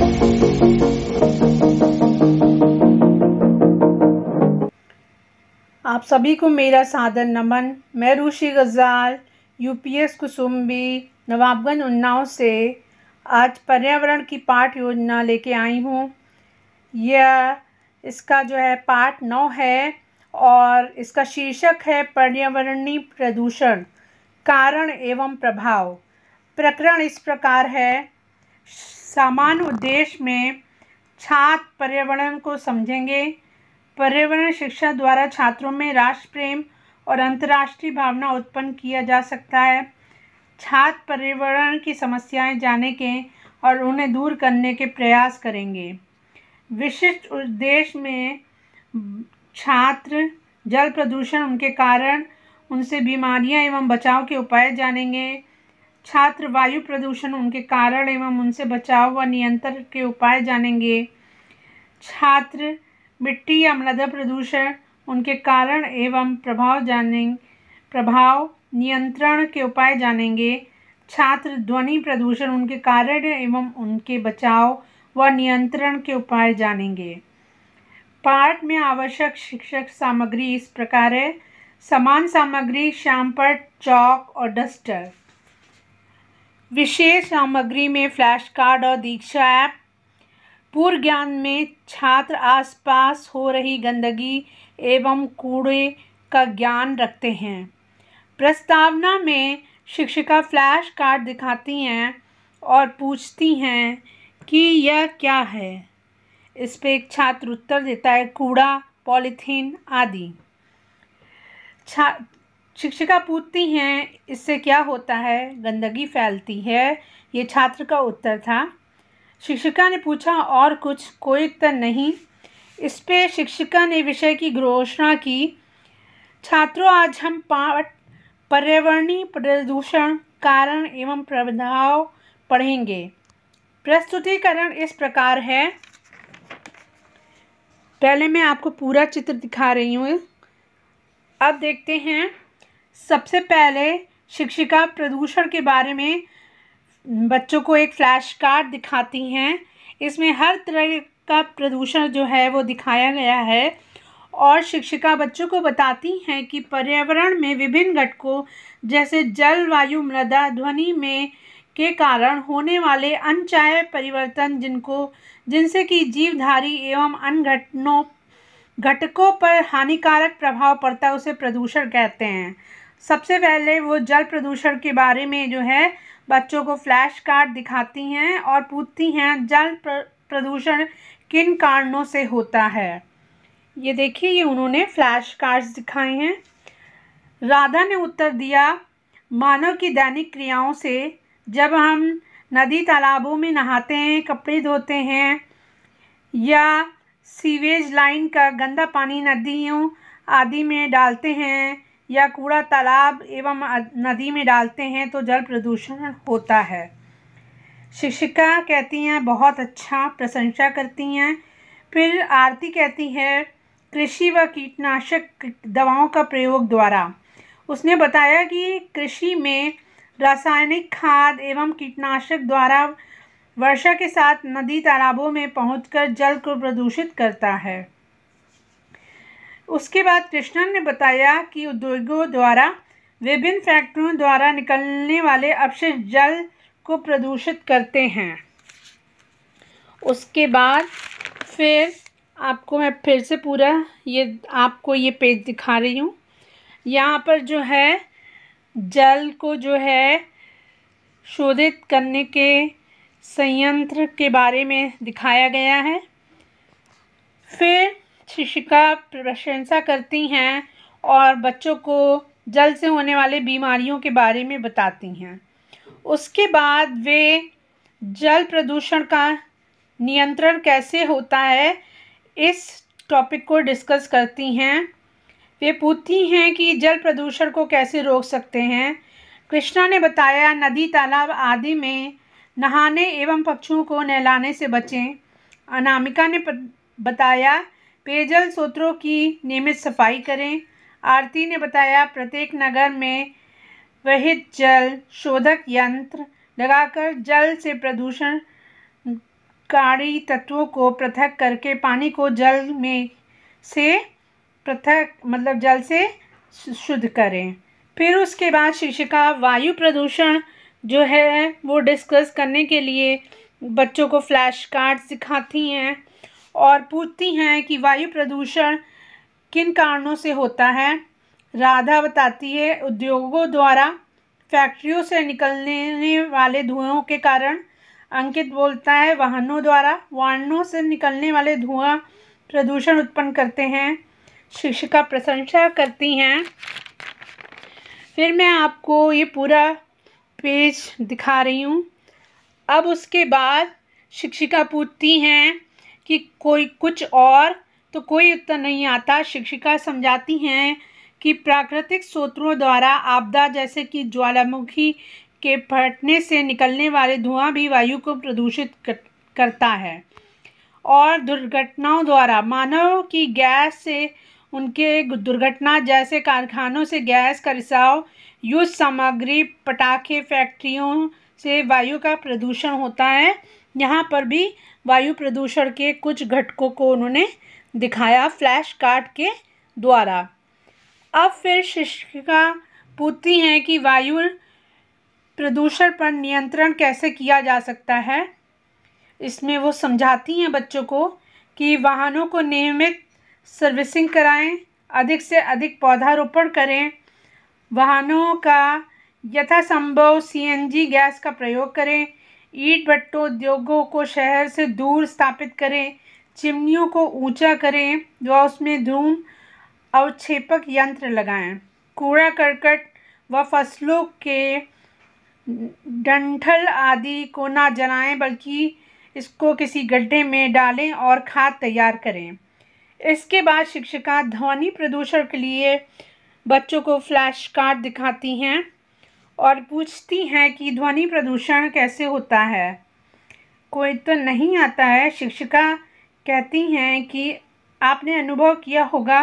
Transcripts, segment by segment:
आप सभी को मेरा सादर नमन। मैं रूशी गज़ाल यूपीएस कुसुम्बी नवाबगंज उन्नाव से आज पर्यावरण की पाठ योजना लेके आई हूँ। यह इसका जो है पाठ 9 है और इसका शीर्षक है पर्यावरणीय प्रदूषण कारण एवं प्रभाव। प्रकरण इस प्रकार है। सामान्य उद्देश्य में छात्र पर्यावरण को समझेंगे। पर्यावरण शिक्षा द्वारा छात्रों में राष्ट्र प्रेम और अंतर्राष्ट्रीय भावना उत्पन्न किया जा सकता है। छात्र पर्यावरण की समस्याएं जानेंगे और उन्हें दूर करने के प्रयास करेंगे। विशिष्ट उद्देश्य में छात्र जल प्रदूषण, उनके कारण, उनसे बीमारियां एवं बचाव के उपाय जानेंगे। छात्र वायु प्रदूषण, उनके कारण एवं उनसे बचाव व नियंत्रण के उपाय जानेंगे। छात्र मिट्टी या मृदा प्रदूषण, उनके कारण एवं प्रभाव नियंत्रण के उपाय जानेंगे। छात्र ध्वनि प्रदूषण, उनके कारण एवं उनके बचाव व नियंत्रण के उपाय जानेंगे। पाठ में आवश्यक शिक्षक सामग्री इस प्रकार है। समान सामग्री श्यामपट्ट, चौक और डस्टर। विशेष सामग्री में फ्लैश कार्ड और दीक्षा ऐप। पूर्व ज्ञान में छात्र आसपास हो रही गंदगी एवं कूड़े का ज्ञान रखते हैं। प्रस्तावना में शिक्षिका फ्लैश कार्ड दिखाती हैं और पूछती हैं कि यह क्या है। इस पे एक छात्र उत्तर देता है कूड़ा, पॉलीथीन आदि। शिक्षिका पूछती हैं इससे क्या होता है। गंदगी फैलती है। ये छात्र का उत्तर था। शिक्षिका ने पूछा और कुछ? कोई उत्तर नहीं। इस पे शिक्षिका ने विषय की घोषणा की। छात्रों, आज हम पाठ पर्यावरणीय प्रदूषण कारण एवं प्रभाव पढ़ेंगे। प्रस्तुतिकरण इस प्रकार है। पहले मैं आपको पूरा चित्र दिखा रही हूँ। अब देखते हैं। सबसे पहले शिक्षिका प्रदूषण के बारे में बच्चों को एक फ्लैश कार्ड दिखाती हैं। इसमें हर तरह का प्रदूषण जो है वो दिखाया गया है और शिक्षिका बच्चों को बताती हैं कि पर्यावरण में विभिन्न घटकों जैसे जल, वायु, मृदा, ध्वनि में के कारण होने वाले अनचाहे परिवर्तन जिनसे कि जीवधारी एवं अन्य घटकों पर हानिकारक प्रभाव पड़ता है, उसे प्रदूषण कहते हैं। सबसे पहले वो जल प्रदूषण के बारे में जो है बच्चों को फ्लैश कार्ड दिखाती हैं और पूछती हैं जल प्रदूषण किन कारणों से होता है। ये देखिए, ये उन्होंने फ्लैश कार्ड्स दिखाए हैं। राधा ने उत्तर दिया, मानव की दैनिक क्रियाओं से। जब हम नदी तालाबों में नहाते हैं, कपड़े धोते हैं या सीवेज लाइन का गंदा पानी नदियों आदि में डालते हैं या कूड़ा तालाब एवं नदी में डालते हैं तो जल प्रदूषण होता है। शिक्षिका कहती हैं बहुत अच्छा, प्रशंसा करती हैं। फिर आरती कहती है कृषि व कीटनाशक दवाओं का प्रयोग द्वारा। उसने बताया कि कृषि में रासायनिक खाद एवं कीटनाशक द्वारा वर्षा के साथ नदी तालाबों में पहुंचकर जल को प्रदूषित करता है। उसके बाद कृष्णन ने बताया कि उद्योगों द्वारा विभिन्न फैक्ट्रियों द्वारा निकलने वाले अपशिष्ट जल को प्रदूषित करते हैं। उसके बाद फिर आपको मैं फिर से पूरा आपको ये पेज दिखा रही हूँ। यहाँ पर जो है जल को जो है शोधित करने के संयंत्र के बारे में दिखाया गया है। फिर शिक्षिका प्रशंसा करती हैं और बच्चों को जल से होने वाले बीमारियों के बारे में बताती हैं। उसके बाद वे जल प्रदूषण का नियंत्रण कैसे होता है इस टॉपिक को डिस्कस करती हैं। वे पूछती हैं कि जल प्रदूषण को कैसे रोक सकते हैं। कृष्णा ने बताया नदी, तालाब आदि में नहाने एवं पक्षियों को नहलाने से बचें। अनामिका ने बताया पेयजल स्रोतों की नियमित सफाई करें। आरती ने बताया प्रत्येक नगर में वहित जल शोधक यंत्र लगाकर जल से प्रदूषण कार्बनिक तत्वों को पृथक करके पानी को जल में से पृथक जल से शुद्ध करें। फिर उसके बाद शिक्षिका वायु प्रदूषण जो है वो डिस्कस करने के लिए बच्चों को फ्लैश कार्ड सिखाती हैं और पूछती हैं कि वायु प्रदूषण किन कारणों से होता है। राधा बताती है उद्योगों द्वारा, फैक्ट्रियों से निकलने वाले धुओं के कारण। अंकित बोलता है वाहनों से निकलने वाले धुआं प्रदूषण उत्पन्न करते हैं। शिक्षिका प्रशंसा करती हैं। फिर मैं आपको ये पूरा पेज दिखा रही हूँ। अब उसके बाद शिक्षिका पूछती हैं कि कोई कुछ और, तो कोई उत्तर नहीं आता। शिक्षिका समझाती हैं कि प्राकृतिक स्रोतों द्वारा आपदा जैसे कि ज्वालामुखी के फटने से निकलने वाले धुआं भी वायु को प्रदूषित करता है, और दुर्घटनाओं द्वारा मानव की गैस से उनके दुर्घटना जैसे कारखानों से गैस का रिसाव, युद्ध सामग्री, पटाखे, फैक्ट्रियों से वायु का प्रदूषण होता है। यहाँ पर भी वायु प्रदूषण के कुछ घटकों को उन्होंने दिखाया फ्लैश कार्ड के द्वारा। अब फिर शिक्षिका पूछती हैं कि वायु प्रदूषण पर नियंत्रण कैसे किया जा सकता है। इसमें वो समझाती हैं बच्चों को कि वाहनों को नियमित सर्विसिंग कराएं, अधिक से अधिक पौधारोपण करें, वाहनों का यथासंभव सीएनजी गैस का प्रयोग करें, ईंट भट्टों उद्योगों को शहर से दूर स्थापित करें, चिमनियों को ऊंचा करें व उसमें धूम अवक्षेपक यंत्र लगाएं, कूड़ा करकट व फसलों के डंठल आदि को ना जलाएं बल्कि इसको किसी गड्ढे में डालें और खाद तैयार करें। इसके बाद शिक्षिका ध्वनि प्रदूषण के लिए बच्चों को फ्लैश कार्ड दिखाती हैं और पूछती हैं कि ध्वनि प्रदूषण कैसे होता है। कोई तो नहीं आता है। शिक्षिका कहती हैं कि आपने अनुभव किया होगा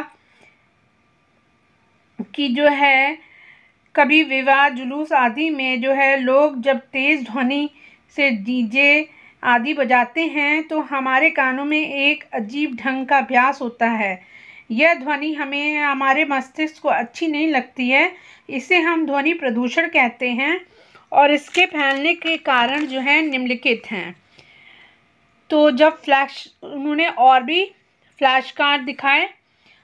कि जो है कभी विवाह जुलूस आदि में जो है लोग जब तेज़ ध्वनि से डीजे आदि बजाते हैं तो हमारे कानों में एक अजीब ढंग का अभ्यास होता है। यह ध्वनि हमें हमारे मस्तिष्क को अच्छी नहीं लगती है। इसे हम ध्वनि प्रदूषण कहते हैं और इसके फैलने के कारण जो है निम्नलिखित हैं। तो जब उन्होंने और भी फ्लैश कार्ड दिखाए,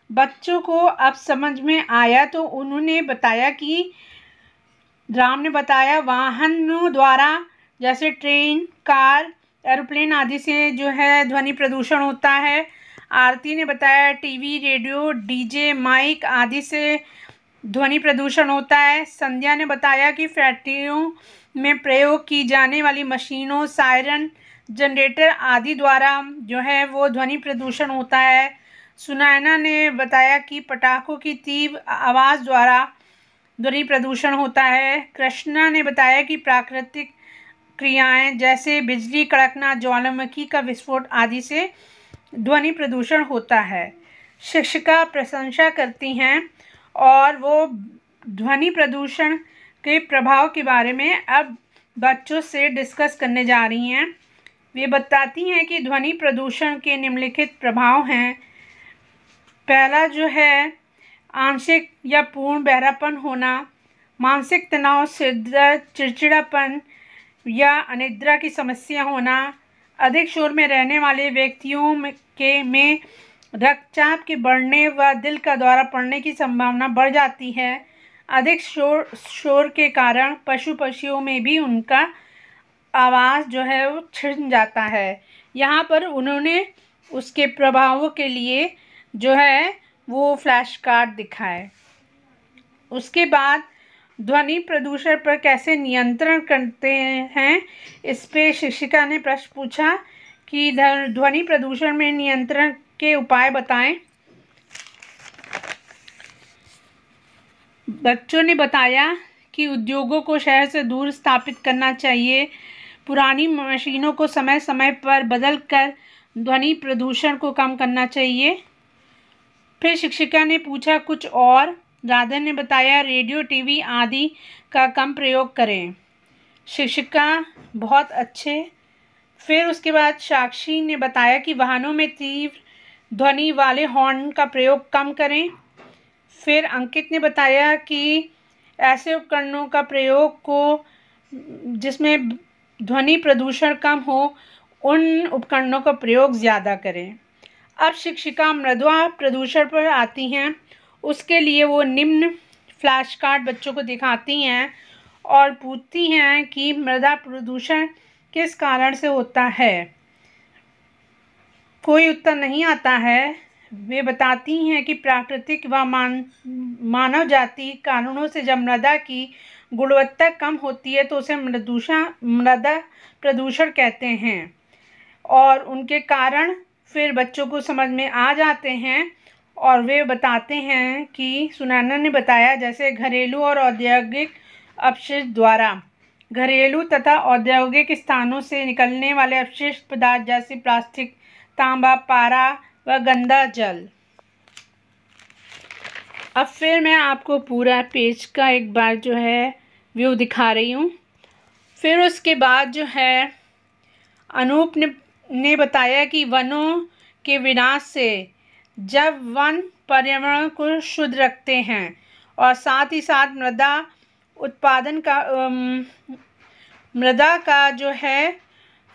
बच्चों को अब समझ में आया तो उन्होंने बताया कि राम ने बताया वाहनों द्वारा जैसे ट्रेन, कार, एरोप्लेन आदि से जो है ध्वनि प्रदूषण होता है। आरती ने बताया टीवी, रेडियो, डीजे, माइक आदि से ध्वनि प्रदूषण होता है। संध्या ने बताया कि फैक्ट्रियों में प्रयोग की जाने वाली मशीनों, सायरन, जनरेटर आदि द्वारा जो है वो ध्वनि प्रदूषण होता है। सुनैना ने बताया कि पटाखों की तीव्र आवाज़ द्वारा ध्वनि प्रदूषण होता है। कृष्णा ने बताया कि प्राकृतिक क्रियाएं जैसे बिजली कड़कना, ज्वालामुखी का विस्फोट आदि से ध्वनि प्रदूषण होता है। शिक्षिका प्रशंसा करती हैं और वो ध्वनि प्रदूषण के प्रभाव के बारे में अब बच्चों से डिस्कस करने जा रही हैं। वे बताती हैं कि ध्वनि प्रदूषण के निम्नलिखित प्रभाव हैं। पहला जो है आंशिक या पूर्ण बहरापन होना, मानसिक तनाव, सिरदर्द, चिड़चिड़ापन या अनिद्रा की समस्या होना, अधिक शोर में रहने वाले व्यक्तियों में रक्तचाप के बढ़ने व दिल का दौरा पड़ने की संभावना बढ़ जाती है। अधिक शोर के कारण पशु पक्षियों में भी उनका आवाज़ जो है वो छिन जाता है। यहाँ पर उन्होंने उसके प्रभावों के लिए जो है वो फ्लैश कार्ड दिखाए। उसके बाद ध्वनि प्रदूषण पर कैसे नियंत्रण करते हैं, इस पे शिक्षिका ने प्रश्न पूछा कि ध्वनि प्रदूषण में नियंत्रण के उपाय बताएं। बच्चों ने बताया कि उद्योगों को शहर से दूर स्थापित करना चाहिए, पुरानी मशीनों को समय समय पर बदल कर ध्वनि प्रदूषण को कम करना चाहिए। फिर शिक्षिका ने पूछा कुछ और। राधा ने बताया रेडियो, टीवी आदि का कम प्रयोग करें। शिक्षिका बहुत अच्छे फिर उसके बाद साक्षी ने बताया कि वाहनों में तीव्र ध्वनि वाले हॉर्न का प्रयोग कम करें। फिर अंकित ने बताया कि ऐसे उपकरणों का प्रयोग को जिसमें ध्वनि प्रदूषण कम हो, उन उपकरणों का प्रयोग ज़्यादा करें। अब शिक्षिका मृदा प्रदूषण पर आती हैं। उसके लिए वो निम्न फ्लैश कार्ड बच्चों को दिखाती हैं और पूछती हैं कि मृदा प्रदूषण किस कारण से होता है। कोई उत्तर नहीं आता है। वे बताती हैं कि प्राकृतिक व मानव जाति कारणों से जब मृदा की गुणवत्ता कम होती है तो उसे मृदा प्रदूषण कहते हैं और उनके कारण फिर बच्चों को समझ में आ जाते हैं। और वे बताते हैं कि सुनैना ने बताया जैसे घरेलू और औद्योगिक अपशिष्ट द्वारा घरेलू तथा औद्योगिक स्थानों से निकलने वाले अपशिष्ट पदार्थ जैसे प्लास्टिक, तांबा, पारा व गंदा जल। अब फिर मैं आपको पूरा पेज का एक बार जो है व्यू दिखा रही हूँ। फिर उसके बाद जो है अनूप ने बताया कि वनों के विनाश से जब वन पर्यावरण को शुद्ध रखते हैं और साथ ही साथ मृदा का जो है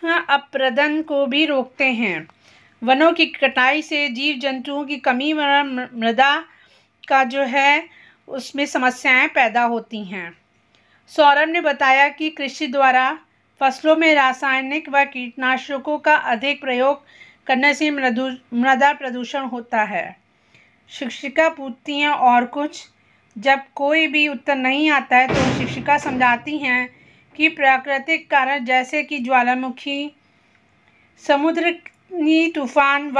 अपरदन को भी रोकते हैं। वनों की कटाई से जीव जंतुओं की कमी व मृदा का जो है उसमें समस्याएं पैदा होती हैं। सौरभ ने बताया कि कृषि द्वारा फसलों में रासायनिक व कीटनाशकों का अधिक प्रयोग करने से मृदा प्रदूषण होता है। शिक्षिका पूछती हैं और कुछ। जब कोई भी उत्तर नहीं आता है तो शिक्षिका समझाती हैं कि प्राकृतिक कारण जैसे कि ज्वालामुखी, समुद्री तूफान व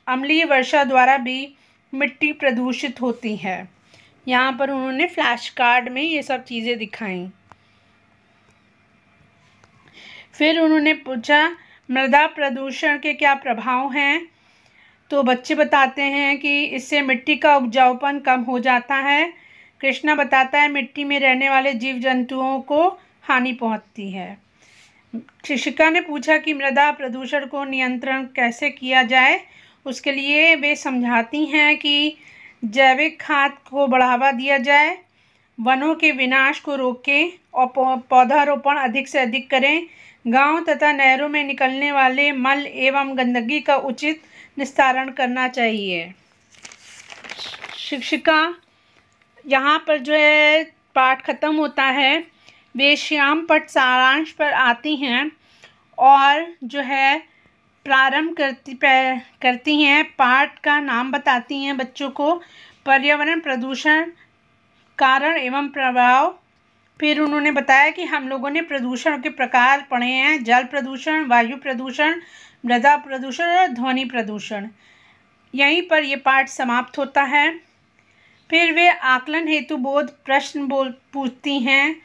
अम्लीय वर्षा द्वारा भी मिट्टी प्रदूषित होती है। यहाँ पर उन्होंने फ्लैश कार्ड में ये सब चीज़ें दिखाई। फिर उन्होंने पूछा मृदा प्रदूषण के क्या प्रभाव हैं, तो बच्चे बताते हैं कि इससे मिट्टी का उपजाऊपन कम हो जाता है। कृष्णा बताता है मिट्टी में रहने वाले जीव जंतुओं को हानि पहुंचती है। शिक्षिका ने पूछा कि मृदा प्रदूषण को नियंत्रण कैसे किया जाए। उसके लिए वे समझाती हैं कि जैविक खाद को बढ़ावा दिया जाए, वनों के विनाश को रोकें और पौधारोपण अधिक से अधिक करें। गांव तथा नहरों में निकलने वाले मल एवं गंदगी का उचित निस्तारण करना चाहिए। शिक्षिका यहाँ पर जो है पाठ खत्म होता है। वे श्याम पट सारांश पर आती हैं और जो है प्रारंभ करती हैं। पाठ का नाम बताती हैं बच्चों को, पर्यावरण प्रदूषण कारण एवं प्रभाव। फिर उन्होंने बताया कि हम लोगों ने प्रदूषण के प्रकार पढ़े हैं, जल प्रदूषण, वायु प्रदूषण, मृदा प्रदूषण और ध्वनि प्रदूषण। यहीं पर ये पाठ समाप्त होता है। फिर वे आकलन हेतु बोध प्रश्न पूछती हैं,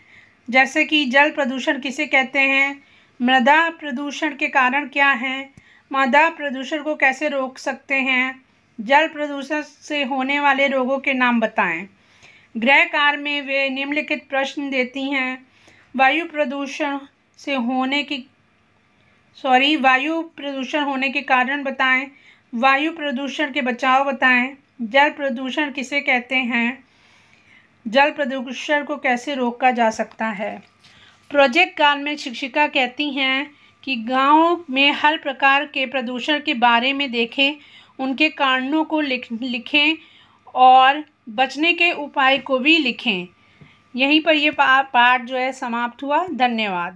जैसे कि जल प्रदूषण किसे कहते हैं, मृदा प्रदूषण के कारण क्या हैं, मृदा प्रदूषण को कैसे रोक सकते हैं, जल प्रदूषण से होने वाले रोगों के नाम बताएं। गृह कार्य में वे निम्नलिखित प्रश्न देती हैं, वायु प्रदूषण होने के कारण बताएं, वायु प्रदूषण के बचाव बताएं, जल प्रदूषण किसे कहते हैं, जल प्रदूषण को कैसे रोका जा सकता है। प्रोजेक्ट काल में शिक्षिका कहती हैं कि गांव में हर प्रकार के प्रदूषण के बारे में देखें, उनके कारणों को लिखें और बचने के उपाय को भी लिखें। यहीं पर ये पाठ जो है समाप्त हुआ। धन्यवाद।